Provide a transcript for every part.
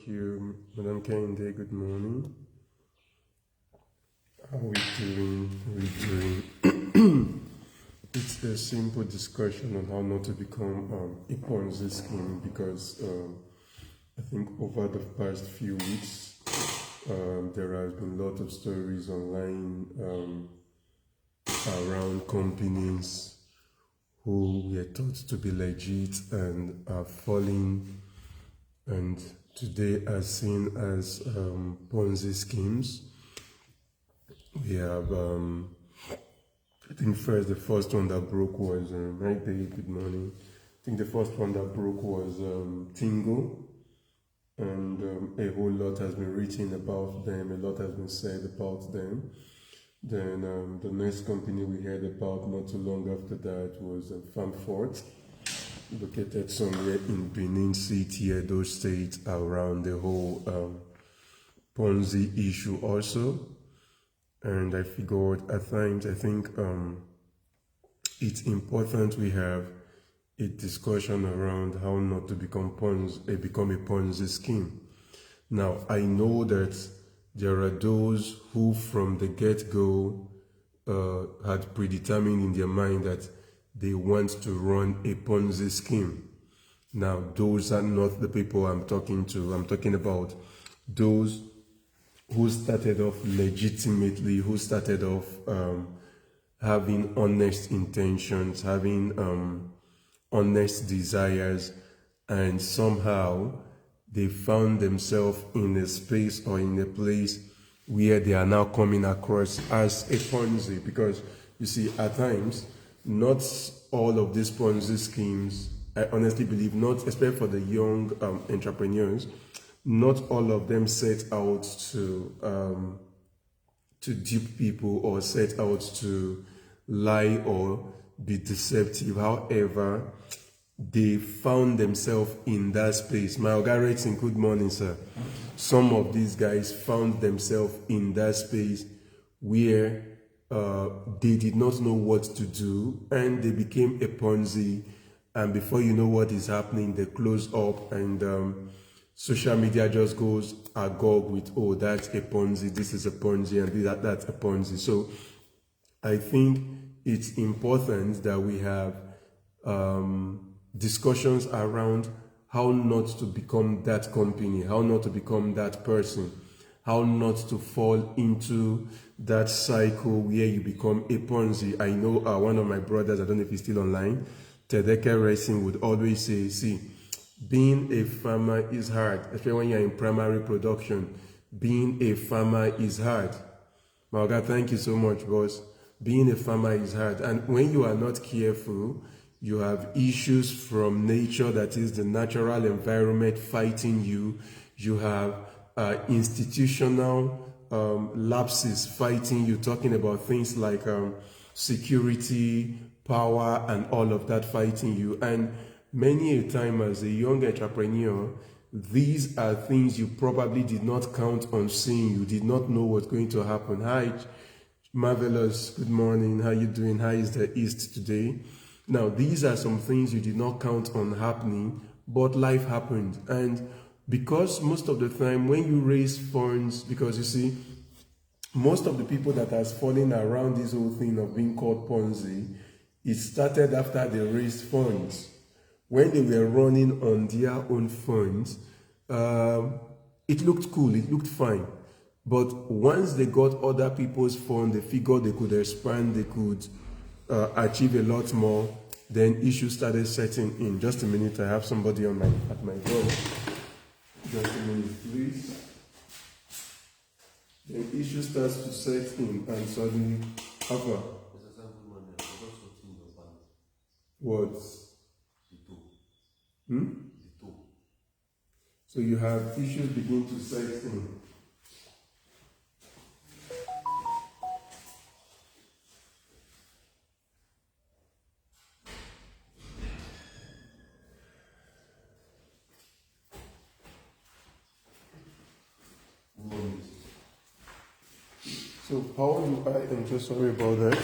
You, Madam Kende, good morning. How are we doing? It's a simple discussion on how not to become a Ponzi scheme because I think over the past few weeks there has been a lot of stories online around companies who were thought to be legit and are falling and today are seen as Ponzi schemes. We have, I think the first one that broke was, hi babe, good morning. I think the first one that broke was Tingo, and a whole lot has been written about them, a lot has been said about them. Then the next company we heard about not too long after that was Farmfort, located somewhere in Benin City, Edo State, around the whole Ponzi issue also. And I figured at times, I think it's important we have a discussion around how not to become a Ponzi scheme. Now, I know that there are those who from the get-go had predetermined in their mind that they want to run a Ponzi scheme. Now, those are not the people I'm talking to. I'm talking about those who started off legitimately, who started off having honest intentions, having honest desires, and somehow they found themselves in a space or in a place where they are now coming across as a Ponzi. Because you see, at times, not all of these Ponzi schemes, I honestly believe not, especially for the young entrepreneurs, not all of them set out to dupe people or set out to lie or be deceptive. However, they found themselves in that space. My Oga rating, good morning, sir. Some of these guys found themselves in that space where they did not know what to do and they became a Ponzi. And before you know what is happening, they close up and social media just goes agog with, oh, that's a Ponzi, this is a Ponzi, and that's a Ponzi. So I think it's important that we have discussions around how not to become that company, how not to become that person, how not to fall into that cycle where you become a Ponzi. I know one of my brothers, I don't know if he's still online, Tedeke Racing, would always say, see, being a farmer is hard, especially when you're in primary production. Being a farmer is hard. Mauga, thank you so much, boss. Being a farmer is hard. And when you are not careful, you have issues from nature, that is the natural environment fighting you. You have institutional lapses fighting you, talking about things like security, power, and all of that fighting you. And many a time as a young entrepreneur, these are things you probably did not count on seeing. You did not know what's going to happen. Hi, Marvelous, good morning. How you doing? How is the East today? Now, these are some things you did not count on happening, but life happened. And because most of the time when you raise funds, because you see, most of the people that has fallen around this whole thing of being called Ponzi, it started after they raised funds. When they were running on their own funds, it looked cool, it looked fine. But once they got other people's funds, they figured they could expand, they could achieve a lot more, then issues started setting in. Just a minute, I have somebody at my door. Just a minute, please. Then issue starts to set in, and suddenly, Alpha. What? So you have issues begin to set in. So how do I ensure, sorry about that.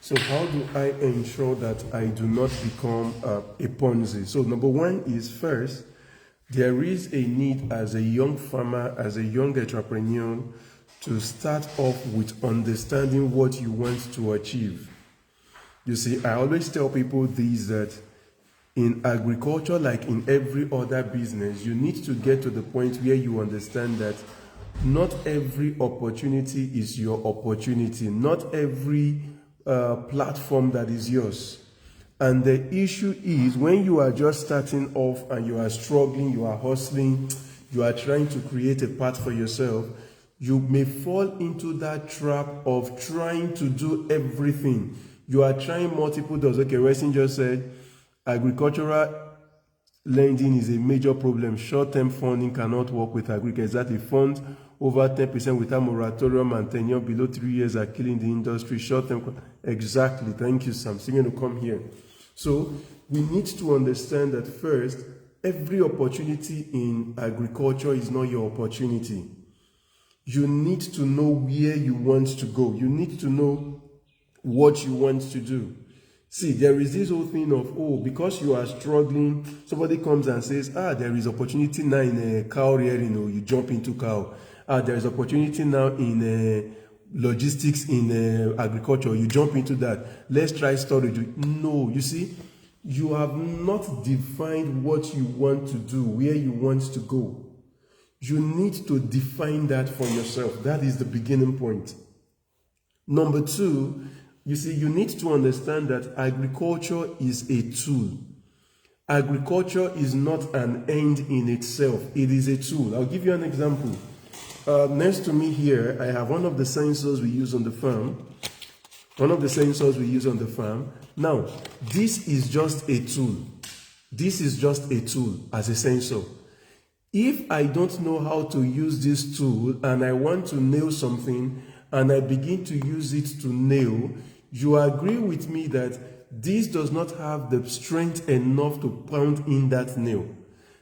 So how do I ensure that I do not become a Ponzi? So number one is first, There is a need as a young farmer, as a young entrepreneur, to start off with understanding what you want to achieve. You see, I always tell people this, that in agriculture, like in every other business, you need to get to the point where you understand that not every opportunity is your opportunity, not every platform that is yours. And the issue is when you are just starting off and you are struggling, you are hustling, you are trying to create a path for yourself, you may fall into that trap of trying to do everything. You are trying multiple doors. Okay, Weston just said agricultural lending is a major problem. Short-term funding cannot work with agriculture. Exactly. Funds over 10% without moratorium and tenure below 3 years are killing the industry. Short-term. Exactly. Thank you, Sam. So you're going to come here. So we need to understand that first, every opportunity in agriculture is not your opportunity. You need to know where you want to go. You need to know what you want to do. See, there is this whole thing of, oh, because you are struggling, somebody comes and says, there is opportunity now in cow rearing, you jump into cow. There is opportunity now in logistics in agriculture, you jump into that. Let's try storage. No, you see, you have not defined what you want to do, where you want to go. You need to define that for yourself. That is the beginning point. Number two, you see, you need to understand that agriculture is a tool. Agriculture is not an end in itself. It is a tool. I'll give you an example. Next to me here, I have one of the sensors we use on the farm. Now, this is just a tool. This is just a tool as a sensor. If I don't know how to use this tool and I want to nail something and I begin to use it to nail, you agree with me that this does not have the strength enough to pound in that nail.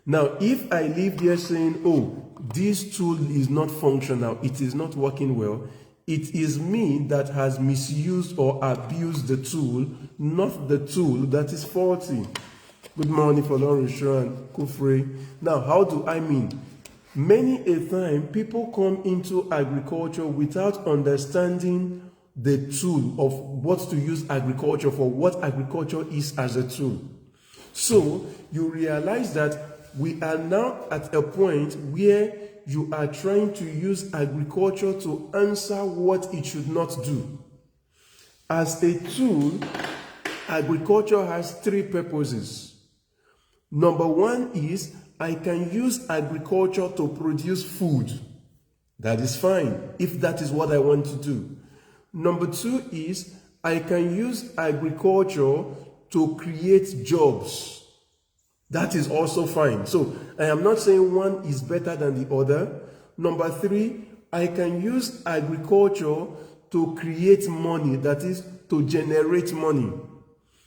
Now, if I leave there saying, oh, this tool is not functional, it is not working well, it is me that has misused or abused the tool, not the tool that is faulty. Good morning for Lauren Sharon Kufre. Now, how do I mean? Many a time, people come into agriculture without understanding the tool of what to use agriculture for, what agriculture is as a tool. So, you realize that we are now at a point where you are trying to use agriculture to answer what it should not do. As a tool, agriculture has three purposes. Number one is, I can use agriculture to produce food. That is fine, if that is what I want to do. Number two is, I can use agriculture to create jobs. That is also fine. So, I am not saying one is better than the other. Number three, I can use agriculture to create money, that is, to generate money.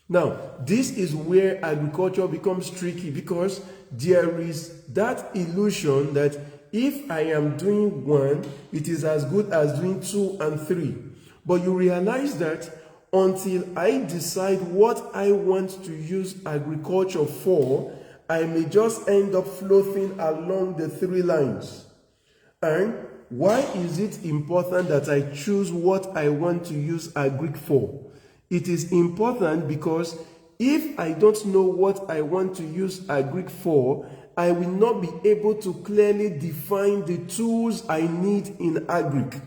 Now, this is where agriculture becomes tricky because there is that illusion that if I am doing one, it is as good as doing 2 and 3. But you realize that until I decide what I want to use agriculture for, I may just end up floating along the 3 lines. And why is it important that I choose what I want to use agric for? It is important because if I don't know what I want to use agric for, I will not be able to clearly define the tools I need in agric.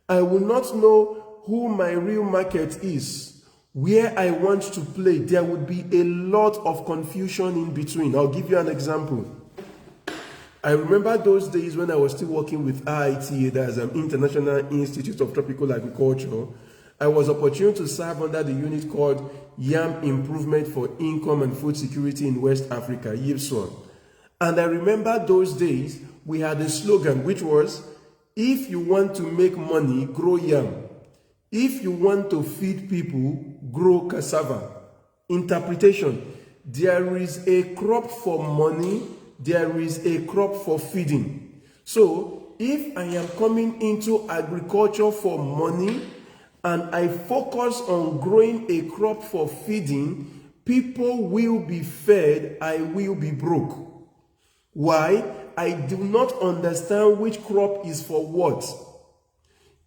I will not know who my real market is, where I want to play. There would be a lot of confusion in between. I'll give you an example. I remember those days when I was still working with IITA, that's an International Institute of Tropical Agriculture. I was opportune to serve under the unit called Yam Improvement for Income and Food Security in West Africa, YIPSWA. And I remember those days, we had a slogan which was, if you want to make money, grow yam. If you want to feed people, grow cassava. Interpretation, there is a crop for money, there is a crop for feeding. So, if I am coming into agriculture for money, and I focus on growing a crop for feeding, people will be fed, I will be broke. Why? I do not understand which crop is for what.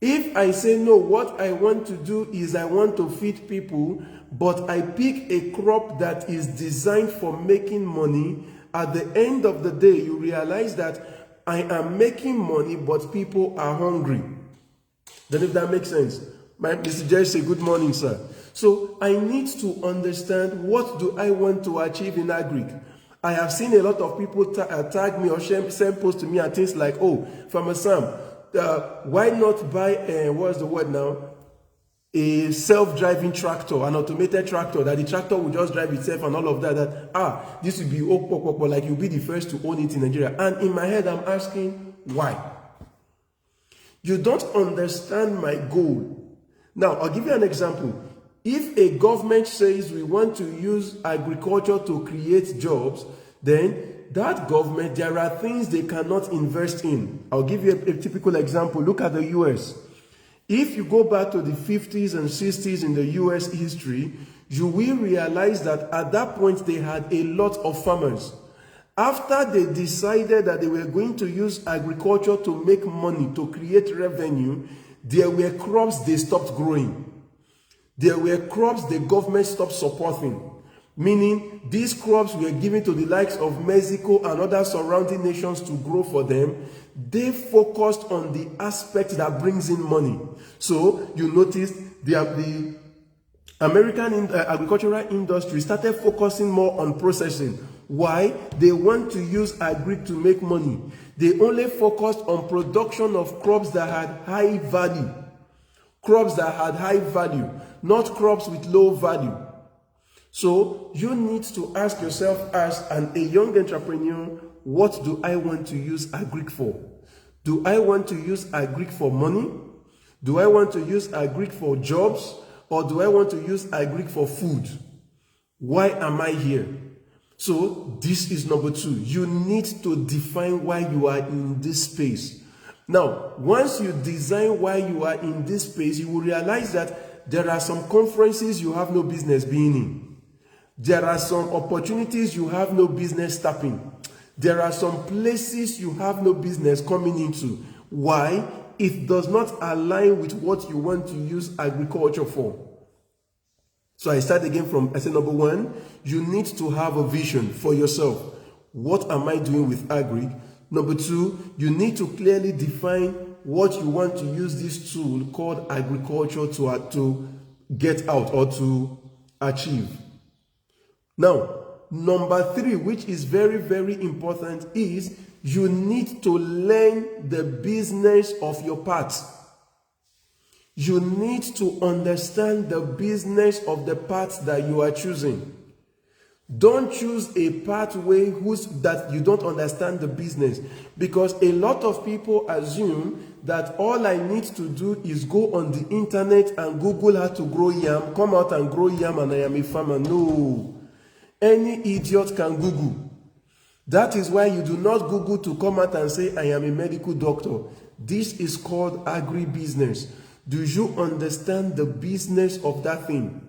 If I say, no, what I want to do is I want to feed people, but I pick a crop that is designed for making money, at the end of the day, you realize that I am making money, but people are hungry. Then if that makes sense. Mr. Jerry say, good morning, sir. So I need to understand, what do I want to achieve in agric? I have seen a lot of people tag me or send posts to me and things like, oh, Farmer Sam, why not buy, what's the word now? A self-driving tractor, an automated tractor, that the tractor will just drive itself and all of that, this will be, like you'll be the first to own it in Nigeria. And in my head, I'm asking, why? You don't understand my goal. Now, I'll give you an example. If a government says we want to use agriculture to create jobs, then that government, there are things they cannot invest in. I'll give you a typical example. Look at the US. If you go back to the 50s and 60s in the US history, you will realize that at that point they had a lot of farmers. After they decided that they were going to use agriculture to make money, to create revenue, there were crops they stopped growing. There were crops the government stopped supporting, meaning these crops were given to the likes of Mexico and other surrounding nations to grow for them. They focused on the aspect that brings in money. So you notice the American agricultural industry started focusing more on processing. Why? They want to use agric to make money. They only focused on production of crops that had high value. Crops that had high value, not crops with low value. So you need to ask yourself as a young entrepreneur, what do I want to use agric for? Do I want to use agric for money? Do I want to use agric for jobs? Or do I want to use agric for food? Why am I here? So this is number 2. You need to define why you are in this space. Now, once you design why you are in this space, you will realize that there are some conferences you have no business being in. There are some opportunities you have no business tapping. There are some places you have no business coming into. Why? It does not align with what you want to use agriculture for. So I start again from, I say number 1, you need to have a vision for yourself. What am I doing with agric? Number 2, you need to clearly define what you want to use this tool called agriculture to get out or to achieve. Now, number 3, which is very, very important, is you need to learn the business of your path. You need to understand the business of the path that you are choosing. Don't choose a pathway that you don't understand the business, because a lot of people assume that all I need to do is go on the internet and Google how to grow yam, come out and grow yam and I am a farmer. No. Any idiot can Google. That is why you do not Google to come out and say, I am a medical doctor. This is called agribusiness. Do you understand the business of that thing?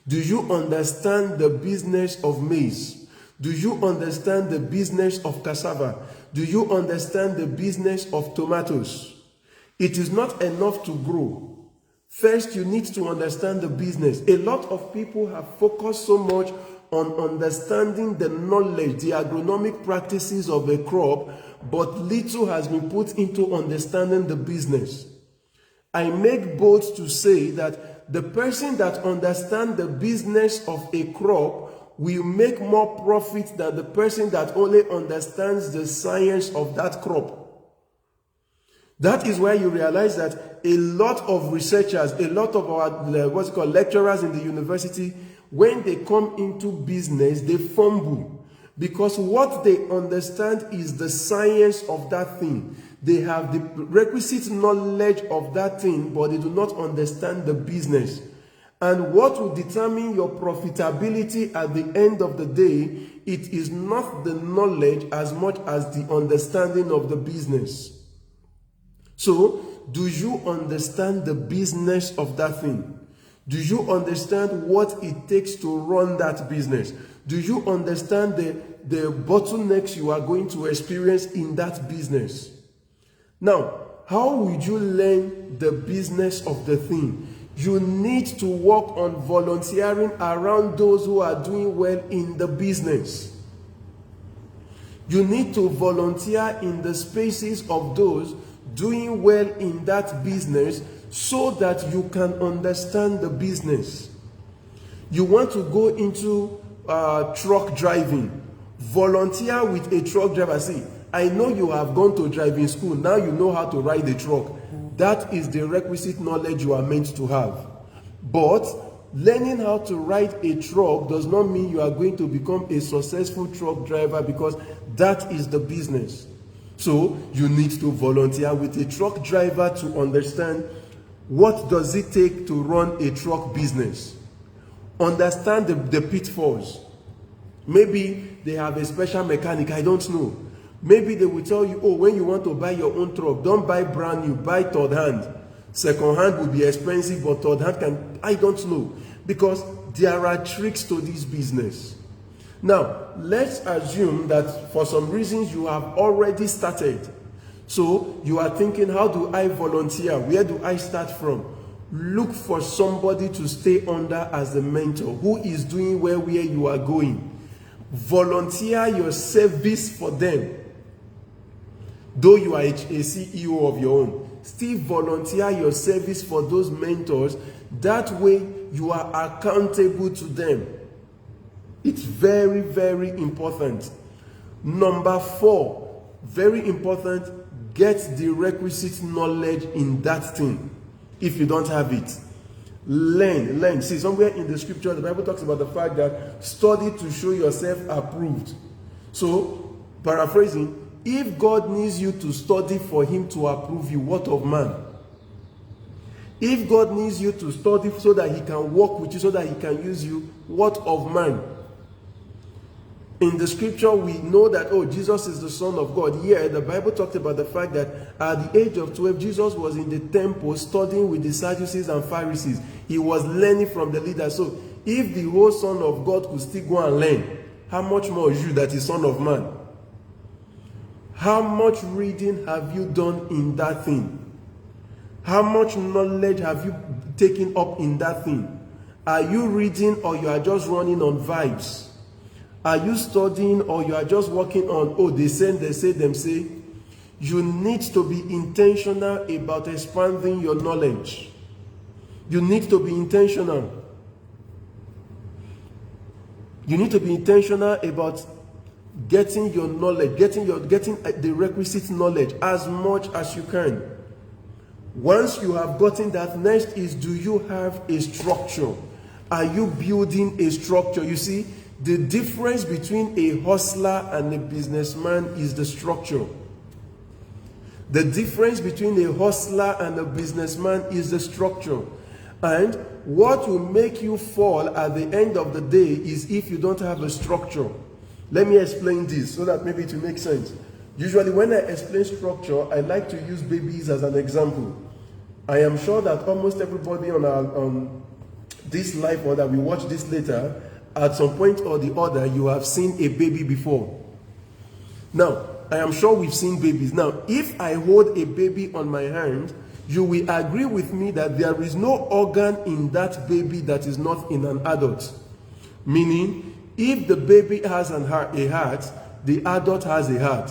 Do you understand the business of maize? Do you understand the business of cassava? Do you understand the business of tomatoes? It is not enough to grow. First, you need to understand the business. A lot of people have focused so much on understanding the knowledge, the agronomic practices of a crop, but little has been put into understanding the business. I make bold to say that the person that understands the business of a crop will make more profit than the person that only understands the science of that crop. That is why you realize that a lot of researchers, a lot of our lecturers in the university, when they come into business, they fumble, because what they understand is the science of that thing. They have the requisite knowledge of that thing, but they do not understand the business. And what will determine your profitability at the end of the day, it is not the knowledge as much as the understanding of the business. So, do you understand the business of that thing? Do you understand what it takes to run that business? Do you understand bottlenecks you are going to experience in that business. Now, how would you learn the business of the thing? You need to work on volunteering around those who are doing well in the business. You need to volunteer in the spaces of those doing well in that business so that you can understand the business. You want to go into truck driving. Volunteer with a truck driver. See, I know you have gone to driving school. Now you know how to ride a truck. That is the requisite knowledge you are meant to have. But learning how to ride a truck does not mean you are going to become a successful truck driver, because that is the business. So you need to volunteer with a truck driver to understand what does it take to run a truck business. Understand the pitfalls. Maybe they have a special mechanic, I don't know. Maybe they will tell you, oh, when you want to buy your own truck, don't buy brand new, buy third hand. Second hand will be expensive, but third hand can, I don't know. Because there are tricks to this business. Now, let's assume that for some reasons you have already started. So you are thinking, how do I volunteer? Where do I start from? Look for somebody to stay under as a mentor who is doing well where you are going. Volunteer your service for them. Though you are a CEO of your own, still volunteer your service for those mentors. That way you are accountable to them. It's very, very important. Number 4, very important, get the requisite knowledge in that thing. If you don't have it, learn. See, somewhere in the scripture, the Bible talks about the fact that study to show yourself approved. So, paraphrasing, if God needs you to study for him to approve you, what of man? If God needs you to study so that he can work with you, so that he can use you, what of man? In the scripture, we know that, oh, Jesus is the Son of God. Yeah, the Bible talked about the fact that at the age of 12, Jesus was in the temple studying with the Sadducees and Pharisees. He was learning from the leaders. So, if the whole Son of God could still go and learn, how much more you that is Son of Man? How much reading have you done in that thing? How much knowledge have you taken up in that thing? Are you reading, or you are just running on vibes? Are you studying, or you are just working on, oh, they say, them say? You need to be intentional about expanding your knowledge. You need to be intentional. You need to be intentional about getting your knowledge, getting the requisite knowledge as much as you can. Once you have gotten that, next is, do you have a structure? Are you building a structure? You see, the difference between a hustler and a businessman is the structure. The difference between a hustler and a businessman is the structure. And what will make you fall at the end of the day is if you don't have a structure. Let me explain this so that maybe it will make sense. Usually when I explain structure, I like to use babies as an example. I am sure that almost everybody on this live, or that we watch this later, at some point or the other, you have seen a baby before. Now, I am sure we've seen babies. Now, if I hold a baby on my hand, you will agree with me that there is no organ in that baby that is not in an adult. Meaning, if the baby has a heart, the adult has a heart.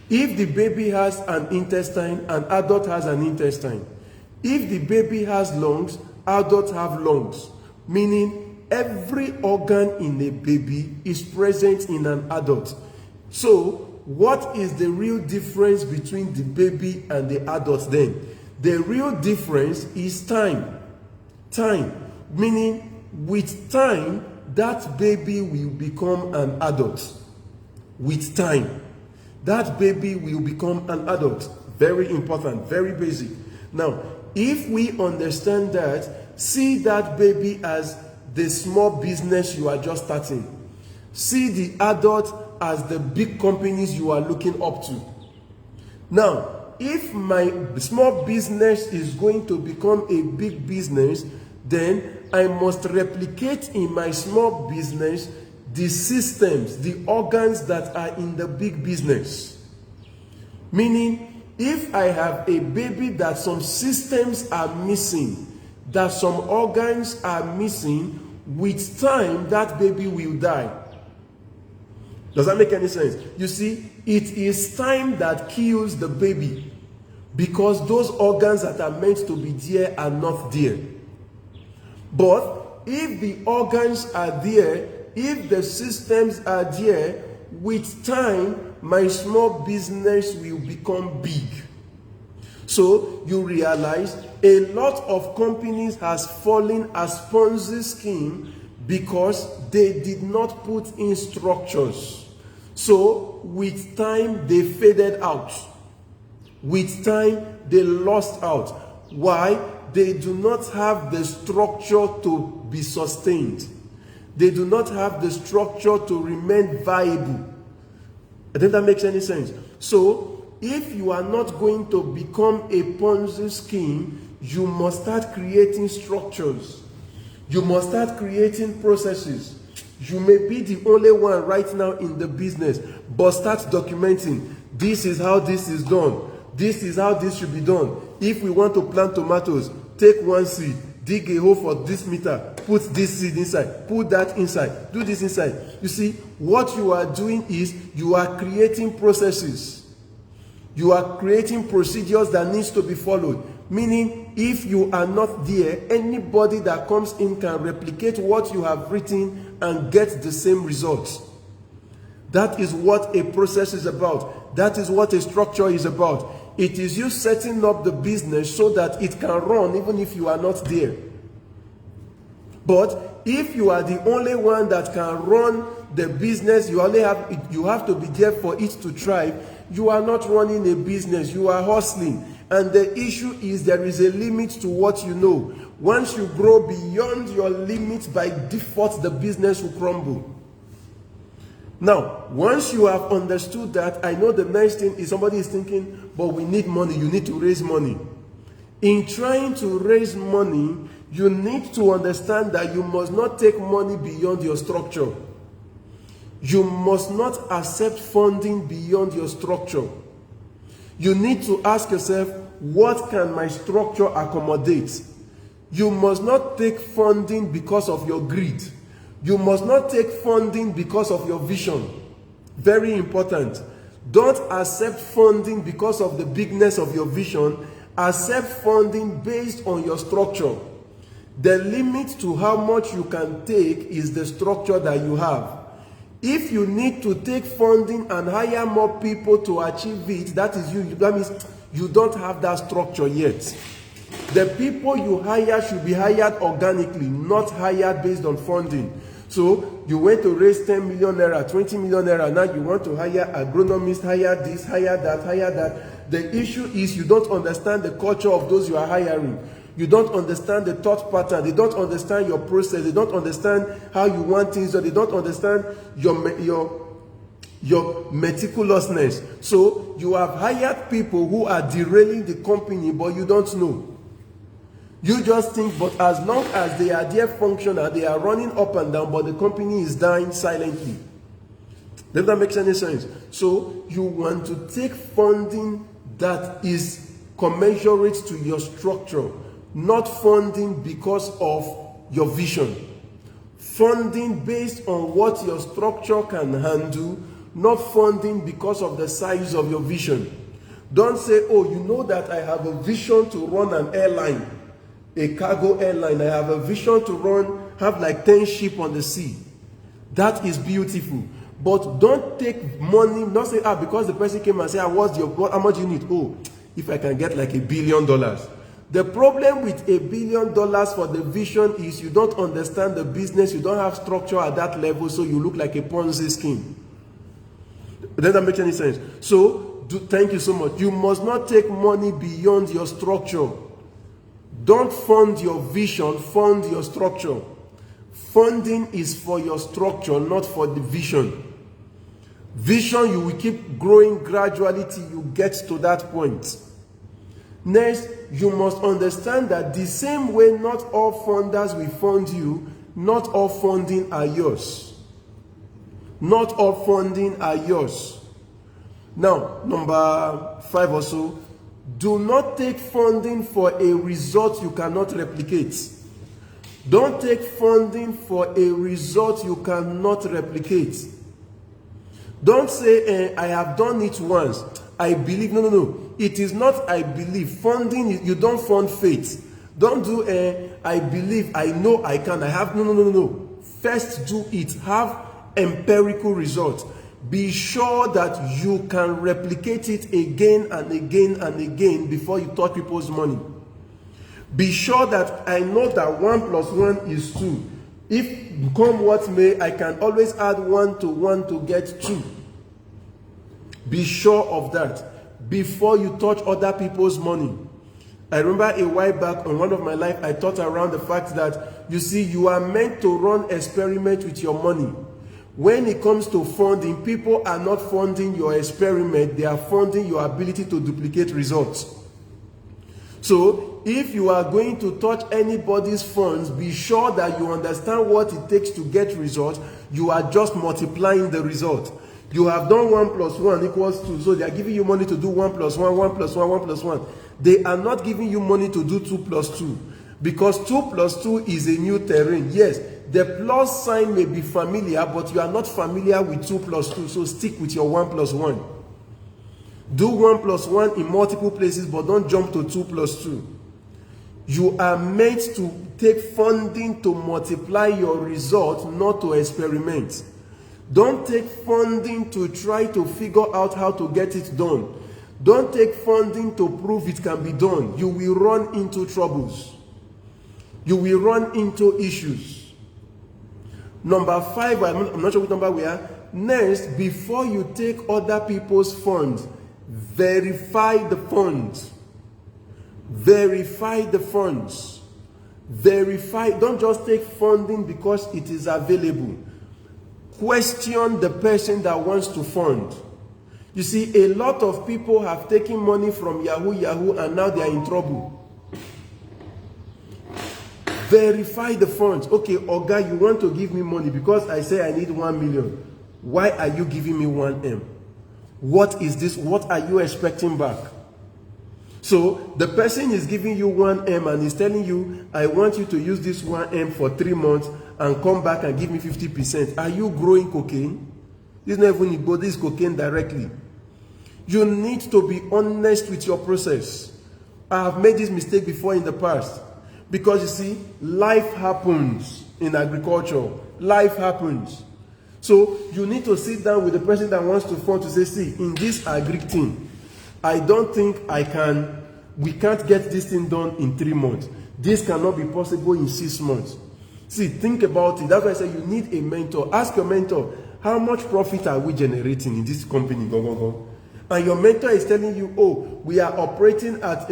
If the baby has an intestine, an adult has an intestine. If the baby has lungs, adults have lungs. Meaning, every organ in a baby is present in an adult. So, what is the real difference between the baby and the adult then? The real difference is time. Time. Meaning, with time, that baby will become an adult. With time, that baby will become an adult. Very important, very basic. Now, if we understand that, see that baby as the small business you are just starting. See the adult as the big companies you are looking up to. Now, if my small business is going to become a big business, then I must replicate in my small business the systems, the organs that are in the big business. Meaning, if I have a baby that some systems are missing, that some organs are missing, with time, that baby will die. Does that make any sense? You see, it is time that kills the baby because those organs that are meant to be there are not there. But if the organs are there, if the systems are there, with time, my small business will become big. So you realize a lot of companies has fallen as Ponzi scheme because they did not put in structures. So with time, they faded out. With time, they lost out. Why? They do not have the structure to be sustained. They do not have the structure to remain viable. I think that makes any sense. So, if you are not going to become a Ponzi scheme, you must start creating structures. You must start creating processes. You may be the only one right now in the business, but start documenting. This is how this is done. This is how this should be done. If we want to plant tomatoes, take one seed, dig a hole for this meter, put this seed inside, put that inside, do this inside. You see, what you are doing is you are creating processes. You are creating procedures that needs to be followed. Meaning, if you are not there, anybody that comes in can replicate what you have written and get the same results. That is what a process is about. That is what a structure is about. It is you setting up the business so that it can run even if you are not there. But if you are the only one that can run the business, you have to be there for it to thrive. You are not running a business, you are hustling. And the issue is there is a limit to what you know. Once you grow beyond your limit, by default, the business will crumble. Now, once you have understood that, I know the next thing is somebody is thinking, but we need money, you need to raise money. In trying to raise money, you need to understand that you must not take money beyond your structure. You must not accept funding beyond your structure. You need to ask yourself, what can my structure accommodate? You must not take funding because of your greed. You must not take funding because of your vision. Very important. Don't accept funding because of the bigness of your vision. Accept funding based on your structure. The limit to how much you can take is the structure that you have. If you need to take funding and hire more people to achieve it, that means you don't have that structure yet. The people you hire should be hired organically, not hired based on funding. So you went to raise 10 million naira, 20 million naira, now you want to hire agronomists, hire this, hire that, hire that. The issue is you don't understand the culture of those you are hiring. You don't understand the thought pattern. They don't understand your process. They don't understand how you want things. Or they don't understand your meticulousness. So you have hired people who are derailing the company, but you don't know. You just think, but as long as they are there functional, they are running up and down, but the company is dying silently. Does that make any sense? So you want to take funding that is commensurate to your structure. Not funding because of your vision. Funding based on what your structure can handle, not funding because of the size of your vision. Don't say, oh, you know that I have a vision to run an airline, a cargo airline. I have a vision to have like 10 ships on the sea. That is beautiful. But don't take money, not say, because the person came and said, how much do you need? Oh, if I can get like $1 billion. The problem with $1 billion for the vision is you don't understand the business, you don't have structure at that level, so you look like a Ponzi scheme. Does that make any sense? So, thank you so much. You must not take money beyond your structure. Don't fund your vision, fund your structure. Funding is for your structure, not for the vision. Vision, you will keep growing gradually till you get to that point. Next, you must understand that the same way not all funders will fund you, not all funding are yours. Not all funding are yours. Now, number 5 also, do not take funding for a result you cannot replicate. Don't take funding for a result you cannot replicate. Don't say, I have done it once. I believe. No. It is not I believe. Funding, you don't fund faith. Don't do, I believe, I know, I can, I have. No. First do it. Have empirical results. Be sure that you can replicate it again and again and again before you touch people's money. Be sure that I know that 1 + 1 is 2. If come what may, I can always add 1 to 1 to get 2. Be sure of that before you touch other people's money. I remember a while back on one of my life, I thought around the fact that, you see, you are meant to run experiment with your money. When it comes to funding, people are not funding your experiment, they are funding your ability to duplicate results. So, if you are going to touch anybody's funds, be sure that you understand what it takes to get results. You are just multiplying the result. You have done 1 + 1 equals 2, so they are giving you money to do 1 + 1, 1 + 1, 1 + 1. They are not giving you money to do 2 + 2, because 2 + 2 is a new terrain. Yes, the plus sign may be familiar, but you are not familiar with 2 + 2, so stick with your 1 + 1. Do 1 + 1 in multiple places, but don't jump to 2 + 2. You are meant to take funding to multiply your results, not to experiment. Don't take funding to try to figure out how to get it done. Don't take funding to prove it can be done. You will run into troubles. You will run into issues. Number 5, I'm not sure which number we are. Next, before you take other people's funds, verify the funds. Verify the funds. Verify. Don't just take funding because it is available. Question the person that wants to fund. You see, a lot of people have taken money from Yahoo, and now they are in trouble. Verify the funds. Okay, Oga, you want to give me money because I say I need 1 million. Why are you giving me 1 M? What is this? What are you expecting back? So the person is giving you 1 M and is telling you, I want you to use this 1 M for 3 months and come back and give me 50%. Are you growing cocaine? This is not even Igbo, this is cocaine directly. You need to be honest with your process. I have made this mistake before in the past. Because you see, life happens in agriculture. Life happens. So you need to sit down with the person that wants to fund to say, see, in this agri thing, I don't think we can't get this thing done in 3 months. This cannot be possible in 6 months. See, think about it. That's why I say you need a mentor. Ask your mentor, how much profit are we generating in this company? Go. And your mentor is telling you, oh, we are operating at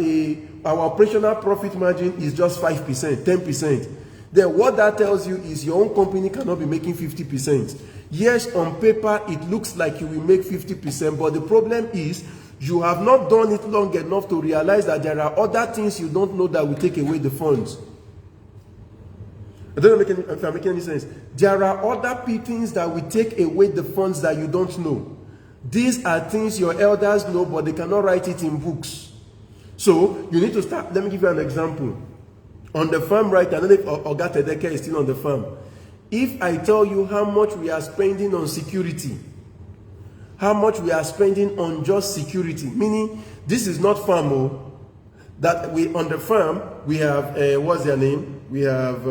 our operational profit margin is just 5%, 10%. Then what that tells you is your own company cannot be making 50%. Yes, on paper, it looks like you will make 50%, but the problem is you have not done it long enough to realize that there are other things you don't know that will take away the funds. I don't know if I'm making any sense. There are other things that will take away the funds that you don't know. These are things your elders know, but they cannot write it in books. So you need to start. Let me give you an example. On the farm, right? I don't know if Oga Tedeke is still on the farm. If I tell you how much we are spending on security, how much we are spending on just security, meaning this is not farm, that we on the farm we have what's their name? We have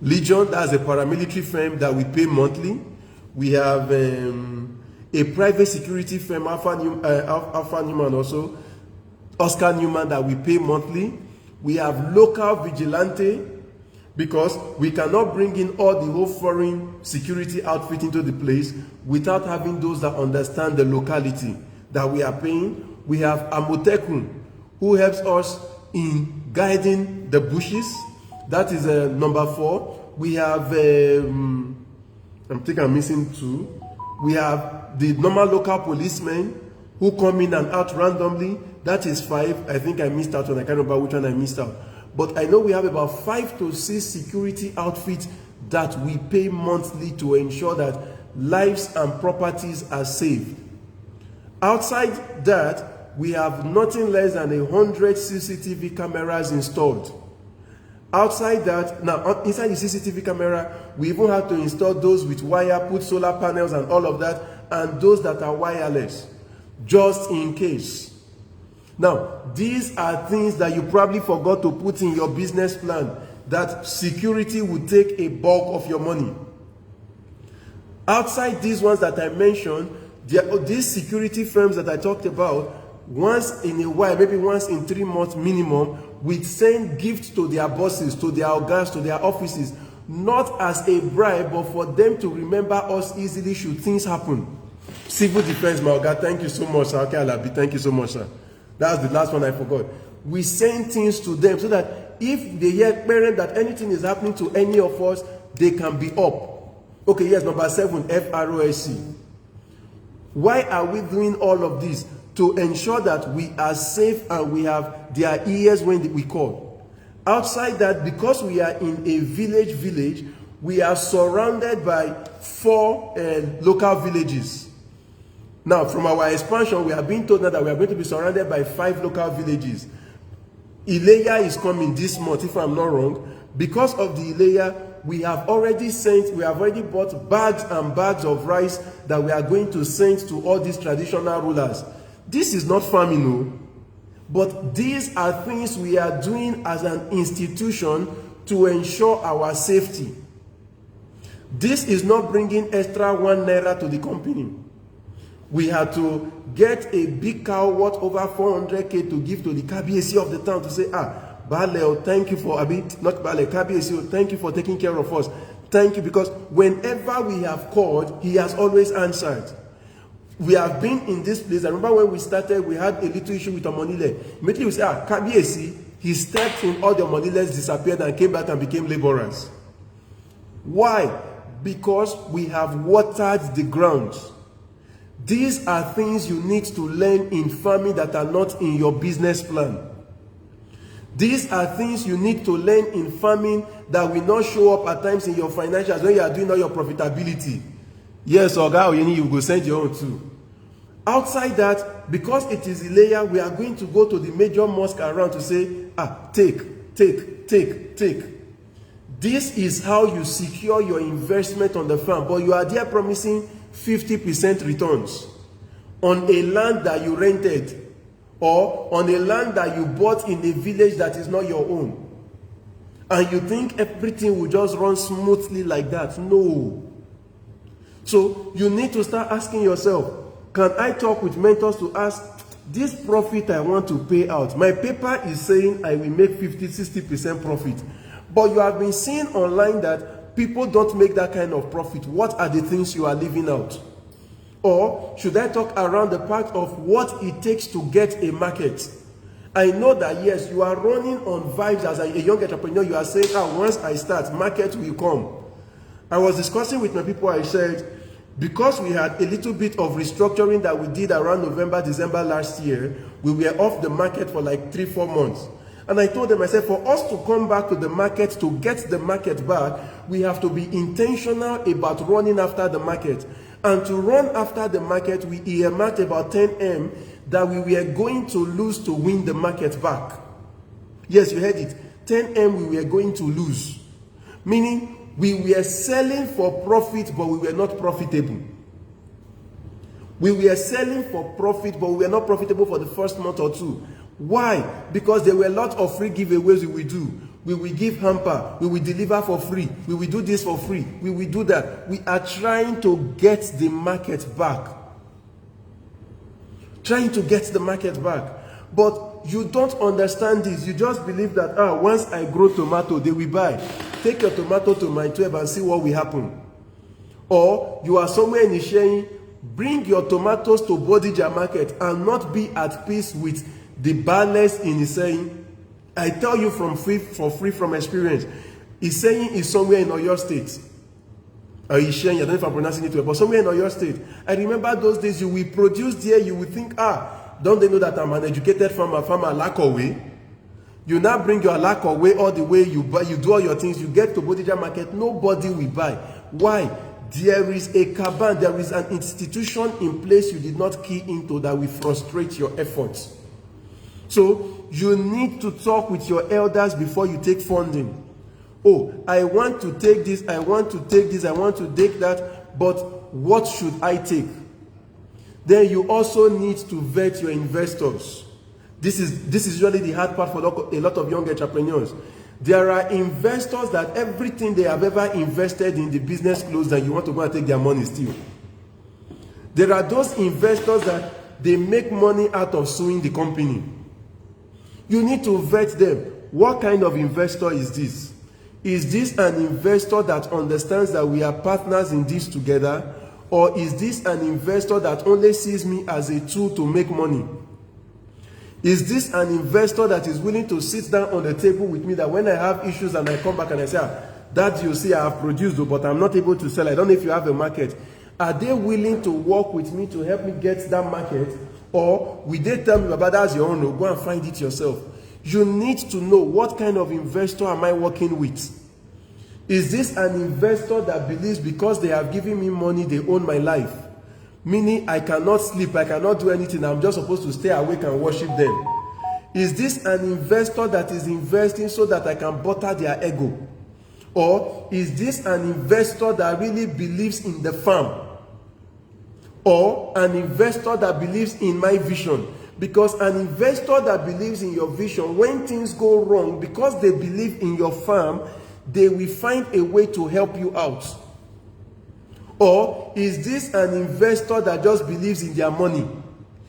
Legion, that's a paramilitary firm that we pay monthly. We have a private security firm, Alpha Newman also, Oscar Newman, that we pay monthly. We have local vigilante, because we cannot bring in all the whole foreign security outfit into the place without having those that understand the locality that we are paying. We have Amotekun, who helps us in guiding the bushes. That is number 4. We have, I think I'm missing 2. We have the normal local policemen who come in and out randomly. That is 5. I think I missed out one. I can't remember which one I missed out. But I know we have about 5 to 6 security outfits that we pay monthly to ensure that lives and properties are safe. Outside that, we have nothing less than 100 CCTV cameras installed. Outside that, now inside the CCTV camera, we even have to install those with wire, put solar panels and all of that, and those that are wireless, just in case. Now, these are things that you probably forgot to put in your business plan, that security would take a bulk of your money. Outside these ones that I mentioned, these security firms that I talked about, once in a while, maybe once in 3 months minimum, we send gifts to their bosses, to their organs, to their offices, not as a bribe, but for them to remember us easily should things happen. Civil defense, my God, thank you so much, sir. Okay, Alabi, thank you so much, sir. That's the last one I forgot. We send things to them so that if they hear parent that anything is happening to any of us, they can be up. Okay, yes, number 7, FROSC. Why are we doing all of this? To ensure that we are safe and we have their ears when we call. Outside that, because we are in a village, we are surrounded by 4 local villages. Now, from our expansion, we are being told now that we are going to be surrounded by 5 local villages. Ileya is coming this month, if I'm not wrong. Because of the Ileya, we have already bought bags and bags of rice that we are going to send to all these traditional rulers. This is not farming, no, but these are things we are doing as an institution to ensure our safety. This is not bringing extra 1 naira to the company. We had to get a big cow worth over 400k to give to the KBAC of the town to say, Bale, thank you for, not Bale, KBAC, thank you for taking care of us. Thank you, because whenever we have called, he has always answered. We have been in this place. I remember when we started, we had a little issue with Omonile. Immediately we said, KBAC, he stepped in, all the Omoniles disappeared and came back and became laborers. Why? Because we have watered the ground. These are things you need to learn in farming that are not in your business plan. These are things you need to learn in farming that will not show up at times in your financials when you are doing all your profitability. Yes, Oga Oyeni, you go send your own too. Outside that, because it is a layer, we are going to go to the major mosque around to say, take. This is how you secure your investment on the farm, but you are there promising 50% returns on a land that you rented or on a land that you bought in a village that is not your own. And you think everything will just run smoothly like that. No. So you need to start asking yourself, can I talk with mentors to ask, this profit I want to pay out, my paper is saying I will make 50-60% profit, but you have been seeing online that people don't make that kind of profit. What are the things you are leaving out? Or should I talk around the part of what it takes to get a market? I know that yes, you are running on vibes as a young entrepreneur. You are saying, once I start, market will come. I was discussing with my people, I said, because we had a little bit of restructuring that we did around November, December last year, we were off the market for like 3-4 months. And I told them, I said, for us to come back to the market, to get the market back, we have to be intentional about running after the market. And to run after the market, we earmarked about 10M that we were going to lose to win the market back. Yes, you heard it. 10M we were going to lose. Meaning, we were selling for profit, but we were not profitable. We were selling for profit, but we were not profitable for the first month or 2. Why? Because there were a lot of free giveaways we will do. We will give hamper. We will deliver for free. We will do this for free. We will do that. We are trying to get the market back. Trying to get the market back. But you don't understand this. You just believe that, once I grow tomato, they will buy. Take your tomato to my 12 and see what will happen. Or you are somewhere in Ishei, bring your tomatoes to Bodija market and not be at peace with the ballers in Ishei. I tell you for free from experience. Ishei is somewhere in Oyo State. Or Ishei, I don't know if I'm pronouncing it well, but somewhere in Oyo State. I remember those days you will produce there, you will think, don't they know that I'm an educated farmer Lakowe? You now bring your lack away all the way, you buy, you do all your things, you get to Bodija market, nobody will buy. Why? There is a caban, there is an institution in place you did not key into that will frustrate your efforts. So you need to talk with your elders before you take funding. Oh, I want to take this, I want to take this, I want to take that, but what should I take? Then you also need to vet your investors. This is usually the hard part for a lot of young entrepreneurs. There are investors that everything they have ever invested in the business closed and you want to go and take their money still. There are those investors that they make money out of suing the company. You need to vet them. What kind of investor is this? Is this an investor that understands that we are partners in this together? Or is this an investor that only sees me as a tool to make money? Is this an investor that is willing to sit down on the table with me, that when I have issues and I come back and I say, that you see I have produced, but I'm not able to sell, I don't know if you have a market. Are they willing to work with me to help me get that market? Or will they tell me, Baba, that's your own, go and find it yourself? You need to know, what kind of investor am I working with? Is this an investor that believes because they have given me money, they own my life? Meaning I cannot sleep, I cannot do anything, I'm just supposed to stay awake and worship them. Is this an investor that is investing so that I can butter their ego? Or is this an investor that really believes in the farm? Or an investor that believes in my vision? Because an investor that believes in your vision, when things go wrong, because they believe in your farm, they will find a way to help you out. Or is this an investor that just believes in their money?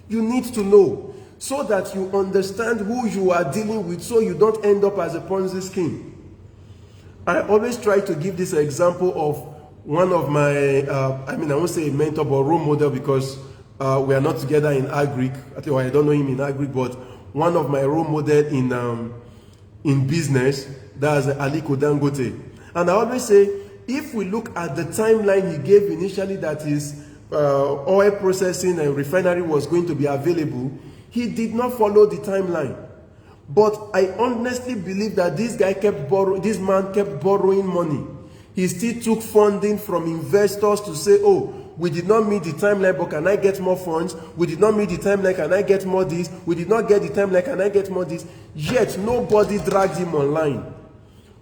You need to know so that you understand who you are dealing with, so you don't end up as a Ponzi scheme. I always try to give this example of one of my, I won't say a mentor, but role model, because we are not together in agric. I don't know him in agric, but one of my role model in business, that's Aliko Dangote. And I always say, if we look at the timeline he gave initially, that is oil processing and refinery was going to be available, he did not follow the timeline. But I honestly believe that this man kept borrowing money. He still took funding from investors to say, oh, we did not meet the timeline, but can I get more funds? We did not meet the timeline, can I get more this? We did not get the timeline, can I get more this? Yet nobody dragged him online.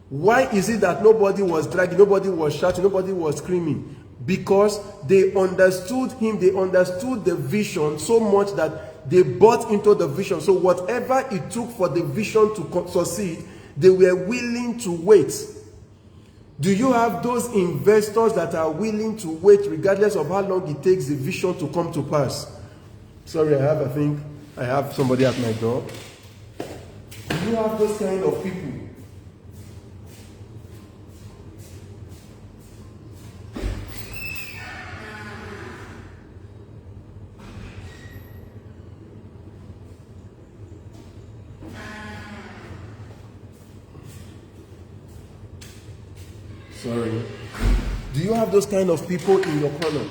Why is it that nobody was dragging, nobody was shouting, nobody was screaming? Because they understood him, they understood the vision so much that they bought into the vision. So whatever it took for the vision to succeed, they were willing to wait. Do you have those investors that are willing to wait regardless of how long it takes the vision to come to pass? Sorry, I think I have somebody at my door. Do you have those kind of people? Sorry. Do you have those kind of people in your corner?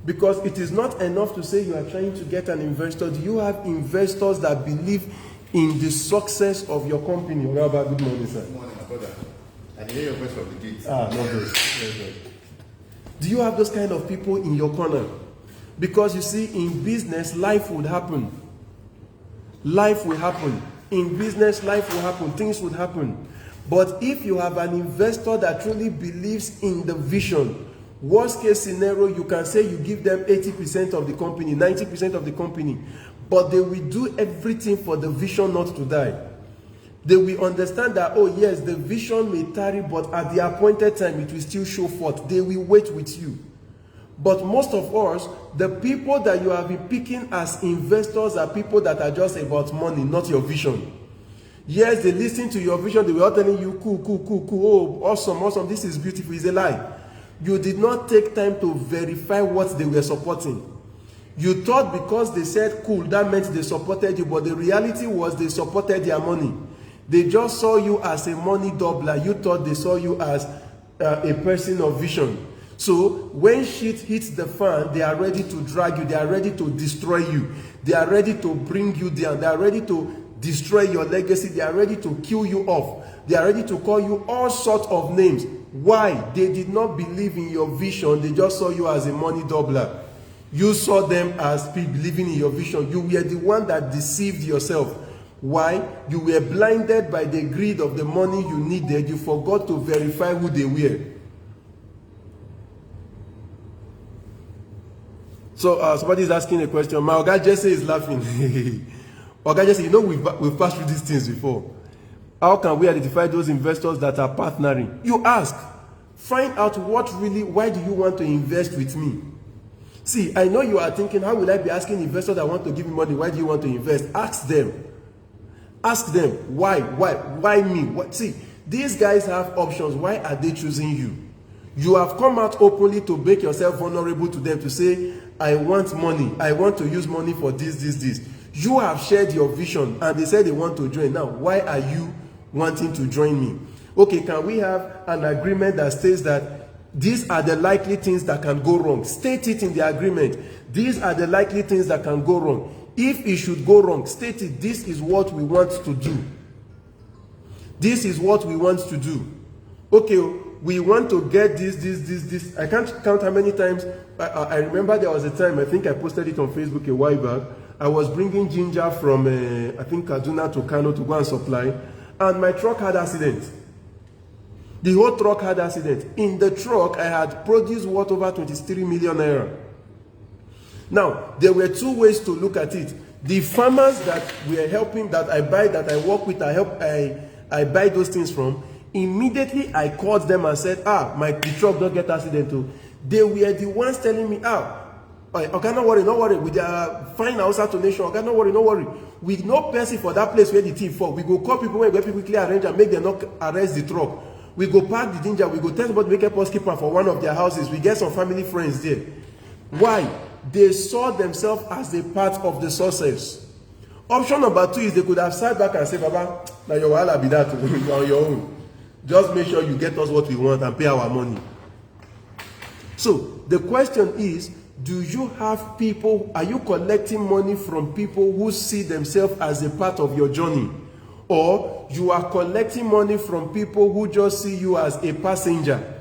Because it is not enough to say you are trying to get an investor. Do you have investors that believe in the success of your company? Good morning, sir. Good morning, my brother. I can hear your voice from the gate. No good. Very good. Do you have those kind of people in your corner? Because you see, in business, life would happen. Life will happen. In business, life will happen. Things would happen. But if you have an investor that truly believes in the vision, worst case scenario, you can say you give them 80% of the company, 90% of the company, but they will do everything for the vision not to die. They will understand that, oh yes, the vision may tarry, but at the appointed time, it will still show forth. They will wait with you. But most of us, the people that you have been picking as investors are people that are just about money, not your vision. Yes, they listen to your vision, they were all telling you, cool, oh, awesome, this is beautiful. It's a lie. You did not take time to verify what they were supporting. You thought because they said cool, that meant they supported you, but the reality was they supported their money. They just saw you as a money doubler. You thought they saw you as a person of vision. So when shit hits the fan, they are ready to drag you, they are ready to destroy you, they are ready to bring you down, they are ready to destroy your legacy. They are ready to kill you off. They are ready to call you all sorts of names. Why? They did not believe in your vision. They just saw you as a money doubler. You saw them as people believing in your vision. You were the one that deceived yourself. Why? You were blinded by the greed of the money you needed. You forgot to verify who they were. So somebody is asking a question. My Oga Jesse is laughing. Oga Jesse, you know we've passed through these things before. How can we identify those investors that are partnering? You ask. Find out why do you want to invest with me? See, I know you are thinking, how will I be asking investors that want to give me money, why do you want to invest? Ask them. Ask them, why me? See, these guys have options. Why are they choosing you? You have come out openly to make yourself vulnerable to them, to say, I want money. I want to use money for this. You have shared your vision and they said they want to join. Now, why are you wanting to join me? Okay, can we have an agreement that states that these are the likely things that can go wrong? State it in the agreement. These are the likely things that can go wrong. If it should go wrong, state it. This is what we want to do. This is what we want to do. Okay, we want to get this. I can't count how many times. I remember there was a time, I think I posted it on Facebook a while back. I was bringing ginger from, I think, Kaduna to Kano to go and supply. And my truck had accident. The whole truck had accident. In the truck, I had produced worth over 23 million naira. Now, there were two ways to look at it. The farmers that we are helping, that I buy, that I work with, I buy those things from. Immediately, I called them and said, the truck don't get accident too. They were the ones telling me, okay, no worry. With their fine outside donation, okay, no worry. We no person for that place where the thief fall. We go call people where people quickly arrange and make them not arrest the truck. We go park the ginger. We go tell somebody to make a housekeeper for one of their houses. We get some family friends there. Why? They saw themselves as a part of the success. Option number 2 is they could have sat back and said, Baba, now your wahala be that on your own. Just make sure you get us what we want and pay our money. So the question is, do you have people, are you collecting money from people who see themselves as a part of your journey? Or you are collecting money from people who just see you as a passenger?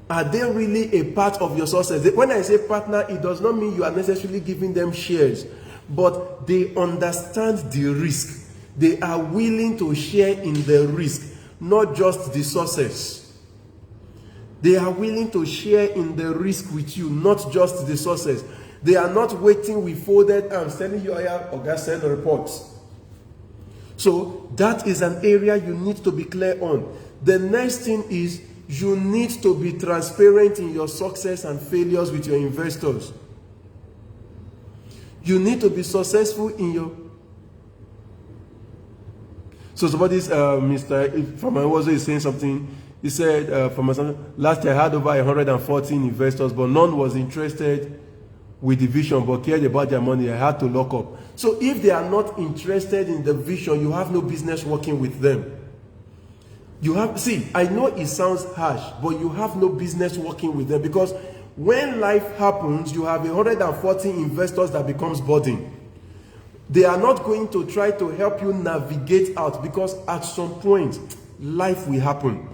Are they really a part of your success? When I say partner, it does not mean you are necessarily giving them shares, but they understand the risk. They are willing to share in the risk, not just the success. They are willing to share in the risk with you, not just the success. They are not waiting with folded arms telling you, okay, send reports. So that is an area you need to be clear on. The next thing is you need to be transparent in your success and failures with your investors. You need to be successful in your... So somebody's, Mr. From my was saying something. He said, last year I had over 114 investors, but none was interested with the vision, but cared about their money. I had to lock up. So if they are not interested in the vision, you have no business working with them. You have, see, I know it sounds harsh, but you have no business working with them, because when life happens, you have 114 investors that becomes burden. They are not going to try to help you navigate out, because at some point, life will happen.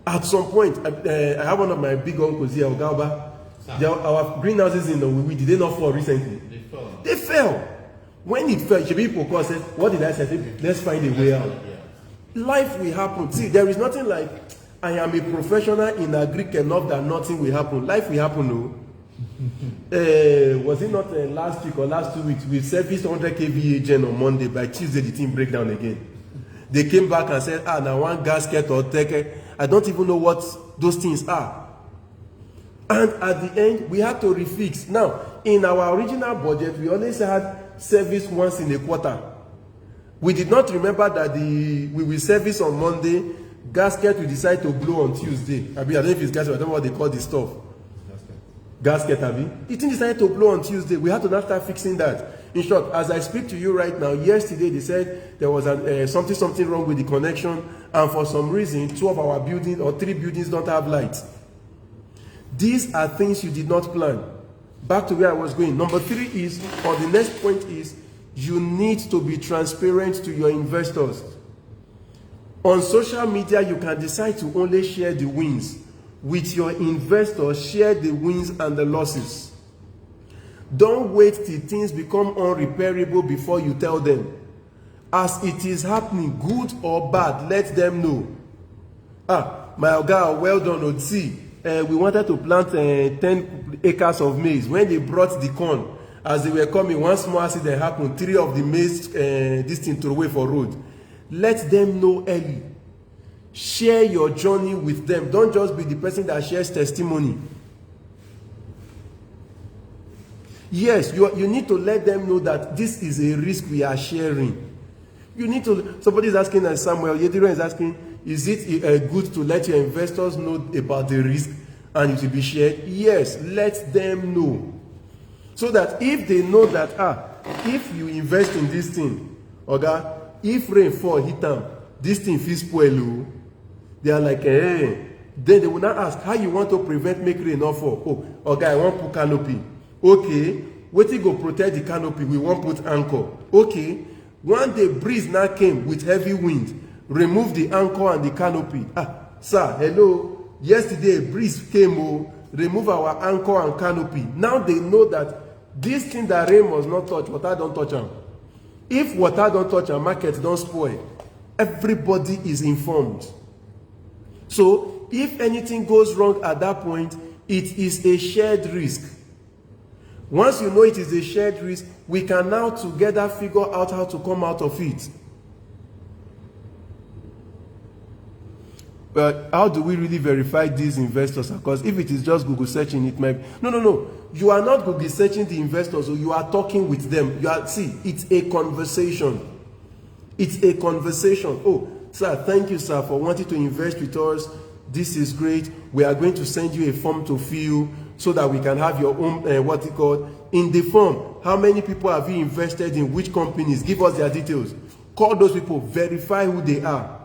At some point, I have one of my big uncles here, Ogaba. Our greenhouses in Owiwi, did they not fall recently? They fell. When it fell, people said, what did I say? Let's find a way out. Life will happen. See, there is nothing like, I am a professional in agric enough that nothing will happen. Life will happen, no? Was it not last week or last 2 weeks? We serviced 100 kVA gen on Monday. By Tuesday, the thing break down again. They came back and said, now one gasket or take. I don't even know what those things are. And at the end, we had to refix. Now, in our original budget, we always had service once in a quarter. We did not remember that we will service on Monday, gasket we decide to blow on Tuesday. I don't know if it's gasket, I don't know what they call this stuff. Gasket, Abi. The thing decided to blow on Tuesday. We had to now start fixing that. In short, as I speak to you right now, yesterday they said there was something wrong with the connection, and for some reason, 2 of our buildings or 3 buildings don't have lights. These are things you did not plan. Back to where I was going. Number 3 is, or the next point is, You need to be transparent to your investors. On social media, you can decide to only share the wins. With your investors, share the wins and the losses. Don't wait till things become unrepairable before you tell them. As it is happening, good or bad, let them know. My oga, well done, see, we wanted to plant 10 acres of maize. When they brought the corn, as they were coming, one small accident happened. 3 of the maize, this thing threw away for road. Let them know early. Share your journey with them. Don't just be the person that shares testimony. Yes, you need to let them know that this is a risk we are sharing. You need to, somebody is asking, and Samuel Yediron is asking, is it good to let your investors know about the risk and it will be shared? Yes, let them know. So that if they know that, if you invest in this thing, okay, if rain fall, hit them, this thing feels spoil, they are like, hey. Then they will not ask, how you want to prevent make rain not fall? Oh, okay, I want to put canopy. Okay, wetin go protect the canopy? We won't put anchor. Okay, one day breeze now came with heavy wind, remove the anchor and the canopy. Sir, hello, yesterday breeze came, remove our anchor and canopy. Now they know that this thing that rain must not touch, water don't touch them. If water don't touch am, market don't spoil. Everybody is informed. So if anything goes wrong at that point, it is a shared risk. Once you know it is a shared risk, we can now together figure out how to come out of it. But how do we really verify these investors? Because if it is just Google searching, it might be. No. You are not Google searching the investors, or you are talking with them. See, it's a conversation. It's a conversation. Oh, sir, thank you, sir, for wanting to invest with us. This is great. We are going to send you a form to fill so that we can have your own, in the form. How many people have you invested in? Which companies? Give us their details. Call those people. Verify who they are.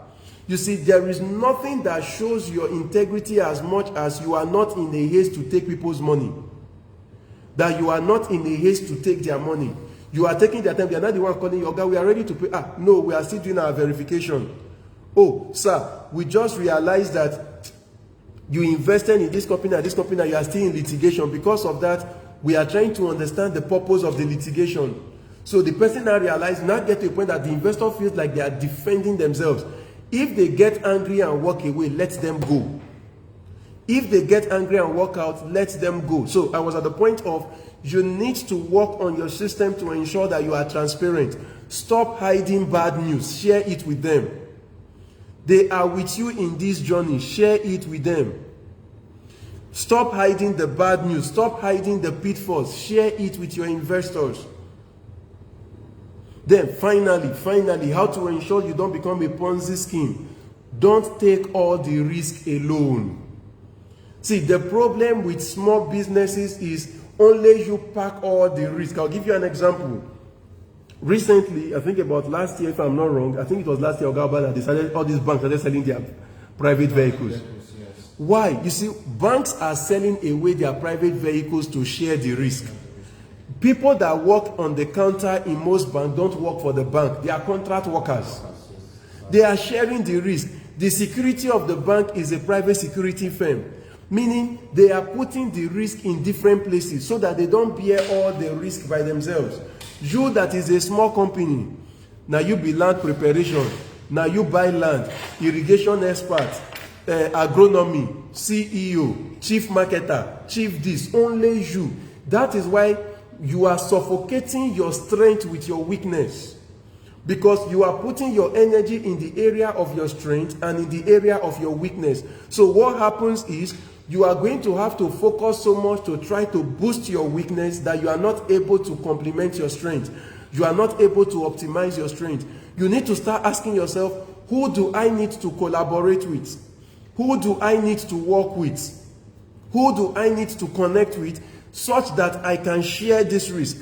You see, there is nothing that shows your integrity as much as you are not in a haste to take people's money. That you are not in a haste to take their money. You are taking their time. They are not the one calling you, we are ready to pay. No, we are still doing our verification. Oh, sir, we just realized that you invested in this company and this company and you are still in litigation. Because of that, we are trying to understand the purpose of the litigation. So the person now realized, now get to a point that the investor feels like they are defending themselves. If they get angry and walk away, let them go. If they get angry and walk out, let them go. So I was at the point of, you need to work on your system to ensure that you are transparent. Stop hiding bad news. Share it with them. They are with you in this journey. Share it with them. Stop hiding the bad news. Stop hiding the pitfalls. Share it with your investors. Then finally, how to ensure you don't become a Ponzi scheme. Don't take all the risk alone. See, the problem with small businesses is only you pack all the risk. I'll give you an example. Recently, I think about last year, if I'm not wrong, I think it was last year, that decided all these banks started selling their private vehicles. Yes. Why? You see, banks are selling away their private vehicles to share the risk. People that work on the counter in most banks don't work for the bank. They are contract workers. They are sharing the risk. The security of the bank is a private security firm, meaning they are putting the risk in different places so that they don't bear all the risk by themselves. You that is a small company, now you be land preparation, now you buy land, irrigation expert, agronomy, CEO, chief marketer, chief this, only you. That is why you are suffocating your strength with your weakness, because you are putting your energy in the area of your strength and in the area of your weakness. So what happens is you are going to have to focus so much to try to boost your weakness that you are not able to complement your strength. You are not able to optimize your strength. You need to start asking yourself, who do I need to collaborate with? Who do I need to work with? Who do I need to connect with such that I can share this risk?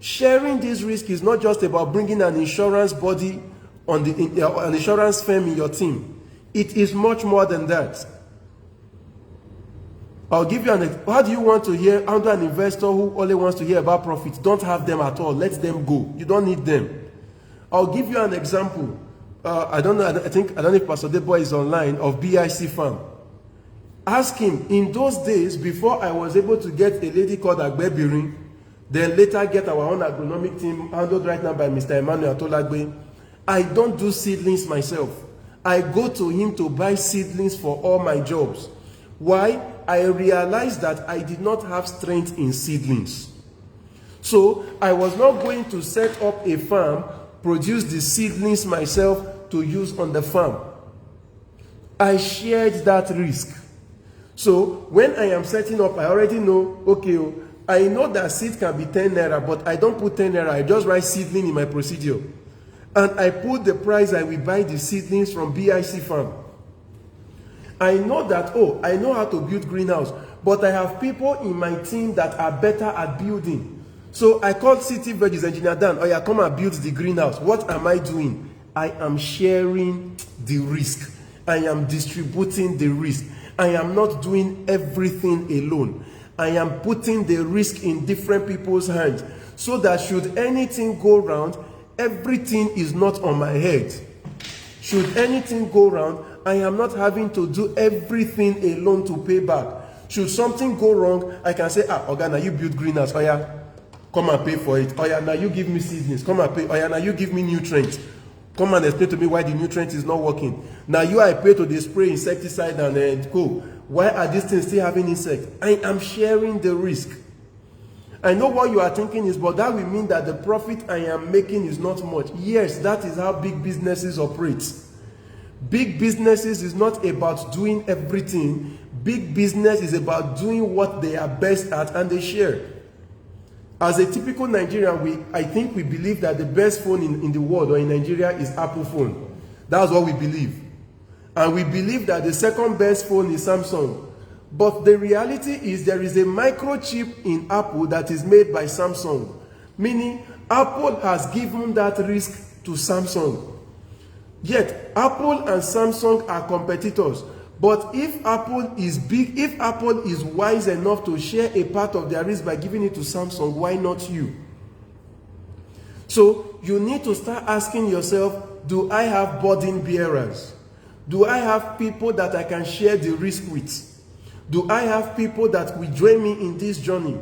Sharing this risk is not just about bringing an insurance body on an insurance firm in your team. It is much more than that. I'll give you how do you want to hear under an investor who only wants to hear about profits? Don't have them at all. Let them go. You don't need them. I'll give you an example. I don't know if Pastor Deboy is online, of BIC Farm. Ask him, in those days, before I was able to get a lady called Agbebirin, then later get our own agronomic team handled right now by Mr. Emmanuel Atolagbe, I don't do seedlings myself. I go to him to buy seedlings for all my jobs. Why? I realized that I did not have strength in seedlings. So I was not going to set up a farm, produce the seedlings myself to use on the farm. I shared that risk. So when I am setting up, I already know, okay, I know that seed can be 10 naira, but I don't put 10 naira, I just write seedling in my procedure. And I put the price I will buy the seedlings from BIC Farm. I know that, I know how to build greenhouse, but I have people in my team that are better at building. So I called City Veggies Engineer Dan, oh yeah, come and build the greenhouse. What am I doing? I am sharing the risk. I am distributing the risk. I am not doing everything alone. I am putting the risk in different people's hands so that should anything go wrong, everything is not on my head. Should anything go wrong, I am not having to do everything alone to pay back. Should something go wrong, I can say, Oga, now you build greenhouse, oh yeah, come and pay for it. Oh yeah, now you give me seedlings, come and pay. Oh yeah, now you give me nutrients. Come and explain to me why the nutrient is not working. Now I pay to the spray insecticide and go. Why are these things still having insects? I am sharing the risk. I know what you are thinking is, but that will mean that the profit I am making is not much. Yes, that is how big businesses operate. Big businesses is not about doing everything. Big business is about doing what they are best at and they share. As a typical Nigerian, I think we believe that the best phone in the world or in Nigeria is Apple phone. That's what we believe. And we believe that the second best phone is Samsung. But the reality is there is a microchip in Apple that is made by Samsung. Meaning Apple has given that risk to Samsung. Yet Apple and Samsung are competitors. But if Apple is big, if Apple is wise enough to share a part of their risk by giving it to Samsung, why not you? So you need to start asking yourself, do I have burden bearers? Do I have people that I can share the risk with? Do I have people that will join me in this journey?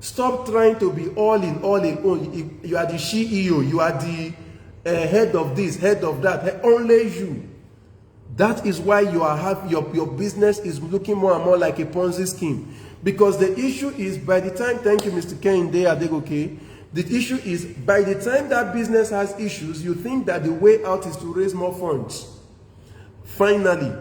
Stop trying to be all in all. You are the CEO, you are the head of this, head of that, only you. That is why your business is looking more and more like a Ponzi scheme. Because the issue is, by the time, thank you Mr. Kehinde Adegoke, the issue is, by the time that business has issues, you think that the way out is to raise more funds. Finally,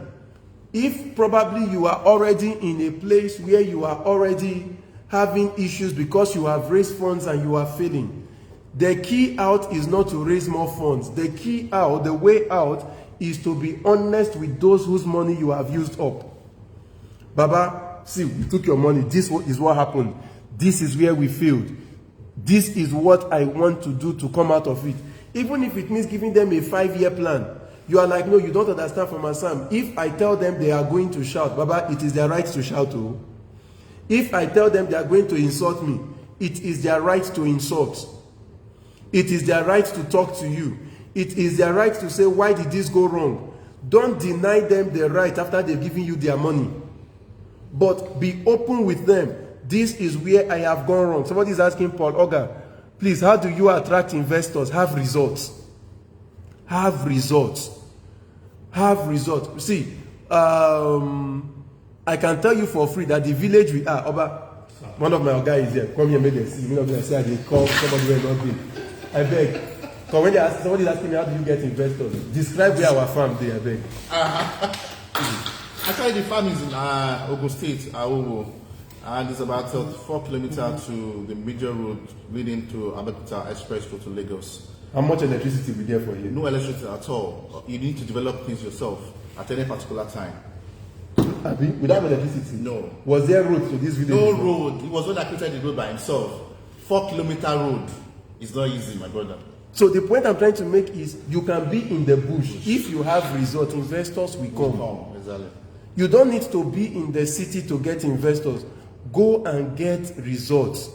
if probably you are already in a place where you are already having issues because you have raised funds and you are failing, the key out is not to raise more funds. The key out, the way out, is to be honest with those whose money you have used up. Baba, see, we took your money. This is what happened. This is where we failed. This is what I want to do to come out of it. Even if it means giving them a 5-year plan. You are like, no, you don't understand from Assam. If I tell them they are going to shout, Baba, it is their right to shout too. If I tell them they are going to insult me, it is their right to insult. It is their right to talk to you. It is their right to say, why did this go wrong? Don't deny them the right after they've given you their money. But be open with them. This is where I have gone wrong. Somebody is asking Paul, Oga, please, how do you attract investors? Have results. Have results. Have results. See, I can tell you for free that the village we are, Oba, one of my guys here, come here, make them see. Me not say they call somebody who not big. I beg. Because when somebody is asking me, how do you get investors? Describe where our farm is, I beg. Actually, the farm is in Ogun State, Aowo, and it's about 4 kilometers to the major road leading to Abeokuta Express Road to Lagos. How much electricity will be there for you? No electricity at all. You need to develop things yourself at any particular time. Without electricity? No. Was there road to this village? No road. He was one that created the road by himself. 4-kilometer road is not easy, my brother. So the point I'm trying to make is, you can be in the bush. If you have results, investors will come. Exactly. You don't need to be in the city to get investors. Go and get results.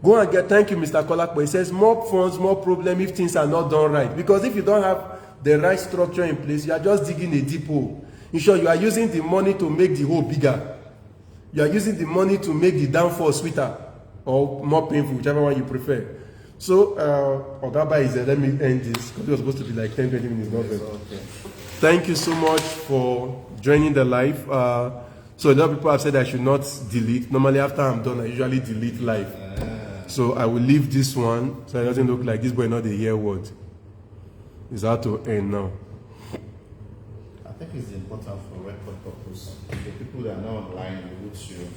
Go and get, thank you, Mr. Kolakpo. He says, more funds, more problem if things are not done right. Because if you don't have the right structure in place, you are just digging a deep hole. In short, you are using the money to make the hole bigger. You are using the money to make the downfall sweeter or more painful, whichever one you prefer. So, Ogaba is there. Let me end this because it was supposed to be like 10-20 minutes. Yes, okay. Thank you so much for joining the live. So, a lot of people have said I should not delete. Normally, after I'm done, I usually delete live. So, I will leave this one so it doesn't look like this boy not the hear word. It's how to end now. I think it's important for record purpose. The people that are not online, they would show.